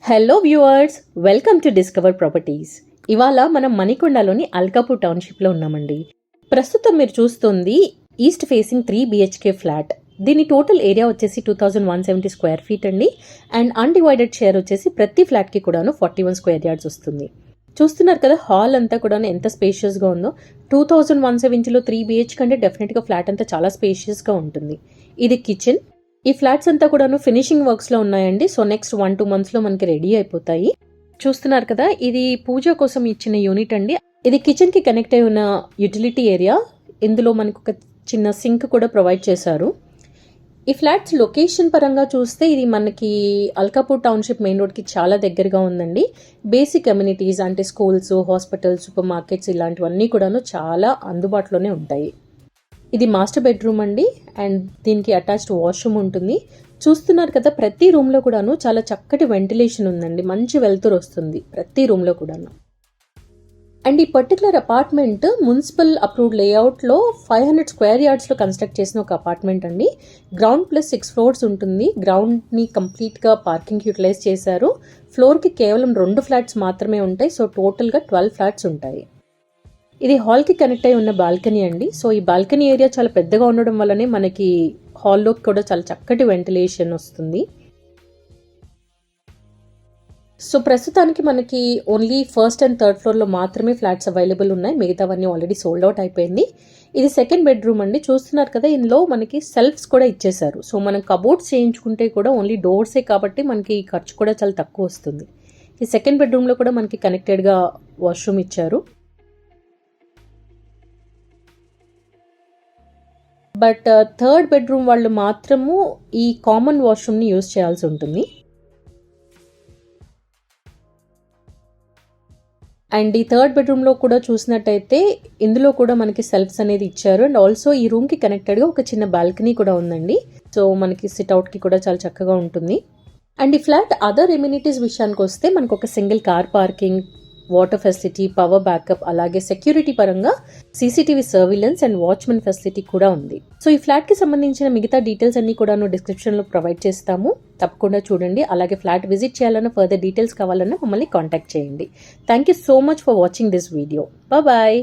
Hello viewers, welcome to discover properties. ఇవాళ మనం మణికొండలోని అల్కాపూర్ టౌన్షిప్లో ఉన్నామండి. ప్రస్తుతం మీరు చూస్తుంది ఈస్ట్ ఫేసింగ్ 3 BHK ఫ్లాట్. దీని టోటల్ ఏరియా వచ్చేసి 2170 స్క్వేర్ ఫీట్ అండి. అండ్ అన్డివైడెడ్ షేర్ వచ్చేసి ప్రతి ఫ్లాట్కి కూడాను 41 స్క్వేర్ యార్డ్స్ వస్తుంది. చూస్తున్నారు కదా, హాల్ అంతా కూడా ఎంత స్పేషియస్గా ఉందో. 2170లో 3 BHK అంటే డెఫినెట్గా ఫ్లాట్ అంతా చాలా స్పేషియస్గా ఉంటుంది. ఇది కిచెన్. ఈ ఫ్లాట్స్ అంతా కూడాను ఫినిషింగ్ వర్క్స్లో ఉన్నాయండి. సో నెక్స్ట్ 1-2 మంత్స్లో మనకి రెడీ అయిపోతాయి. చూస్తున్నారు కదా, ఇది పూజ కోసం ఇచ్చిన యూనిట్ అండి. ఇది కిచెన్కి కనెక్ట్ అయి ఉన్న యూటిలిటీ ఏరియా. ఇందులో మనకు ఒక చిన్న సింక్ కూడా ప్రొవైడ్ చేశారు. ఈ ఫ్లాట్స్ లొకేషన్ పరంగా చూస్తే ఇది మనకి అల్కాపూర్ టౌన్షిప్ మెయిన్ రోడ్కి చాలా దగ్గరగా ఉందండి. బేసిక్ కమ్యూనిటీస్ అంటే స్కూల్స్, హాస్పిటల్స్, సూపర్ మార్కెట్స్ ఇలాంటివన్నీ కూడాను చాలా అందుబాటులోనే ఉంటాయి. ఇది మాస్టర్ బెడ్రూమ్ అండి. అండ్ దీనికి అటాచ్డ్ వాష్రూమ్ ఉంటుంది. చూస్తున్నారు కదా, ప్రతి రూమ్లో కూడాను చాలా చక్కటి వెంటిలేషన్ ఉందండి. మంచి వెలుతురు వస్తుంది ప్రతి రూమ్లో కూడాను. అండ్ ఈ పర్టికులర్ అపార్ట్మెంట్ మున్సిపల్ అప్రూవ్డ్ లేఅవుట్లో 500 స్క్వేర్ యార్డ్స్లో కన్స్ట్రక్ట్ చేసిన ఒక అపార్ట్మెంట్ అండి. గ్రౌండ్ ప్లస్ 6 ఫ్లోర్స్ ఉంటుంది. గ్రౌండ్ని కంప్లీట్గా పార్కింగ్ యూటిలైజ్ చేశారు. ఫ్లోర్కి కేవలం 2 ఫ్లాట్స్ మాత్రమే ఉంటాయి. సో టోటల్గా 12 ఫ్లాట్స్ ఉంటాయి. ఇది హాల్కి కనెక్ట్ అయి ఉన్న బాల్కనీ అండి. సో ఈ బాల్కనీ ఏరియా చాలా పెద్దగా ఉండడం వల్లనే మనకి హాల్లోకి కూడా చాలా చక్కటి వెంటిలేషన్ వస్తుంది. సో ప్రస్తుతానికి మనకి ఓన్లీ ఫస్ట్ అండ్ థర్డ్ ఫ్లోర్లో మాత్రమే ఫ్లాట్స్ అవైలబుల్ ఉన్నాయి. మిగతావన్నీ ఆల్రెడీ సోల్డ్ అవుట్ అయిపోయింది. ఇది సెకండ్ బెడ్రూమ్ అండి. చూస్తున్నారు కదా, ఇందులో మనకి సెల్ఫ్స్ కూడా ఇచ్చేసారు. సో మనం కబోర్డ్స్ చేయించుకుంటే కూడా ఓన్లీ డోర్సే కాబట్టి మనకి ఖర్చు కూడా చాలా తక్కువ వస్తుంది. ఈ సెకండ్ బెడ్రూమ్లో కూడా మనకి కనెక్టెడ్గా వాష్రూమ్ ఇచ్చారు. బట్ థర్డ్ బెడ్రూమ్ వాళ్ళు మాత్రము ఈ కామన్ వాష్రూమ్ని యూజ్ చేయాల్సి ఉంటుంది. అండ్ ఈ థర్డ్ బెడ్రూమ్లో కూడా చూసినట్టయితే ఇందులో కూడా మనకి సెల్ఫ్స్ అనేది ఇచ్చారు. అండ్ ఆల్సో ఈ రూమ్కి కనెక్టెడ్గా ఒక చిన్న బాల్కనీ కూడా ఉందండి. సో మనకి సిట్అవుట్కి కూడా చాలా చక్కగా ఉంటుంది. అండ్ ఈ ఫ్లాట్ అదర్ ఎమ్యూనిటీస్ విషయానికి వస్తే మనకు ఒక single car parking, water facility, power backup, అలాగే సెక్యూరిటీ పరంగా CCTV surveillance and watchman facility కూడా ఉంది. సో ఈ ఫ్లాట్కి సంబంధించిన మిగతా డీటెయిల్స్ అన్ని కూడా డిస్క్రిప్షన్లో ప్రొవైడ్ చేస్తాము. తప్పకుండా చూడండి. అలాగే ఫ్లాట్ విజిట్ చేయాలన్నా, ఫర్దర్ డీటెయిల్స్ కావాలన్నా మమ్మల్ని కాంటాక్ట్ చేయండి. Thank you so much for watching this video. Bye.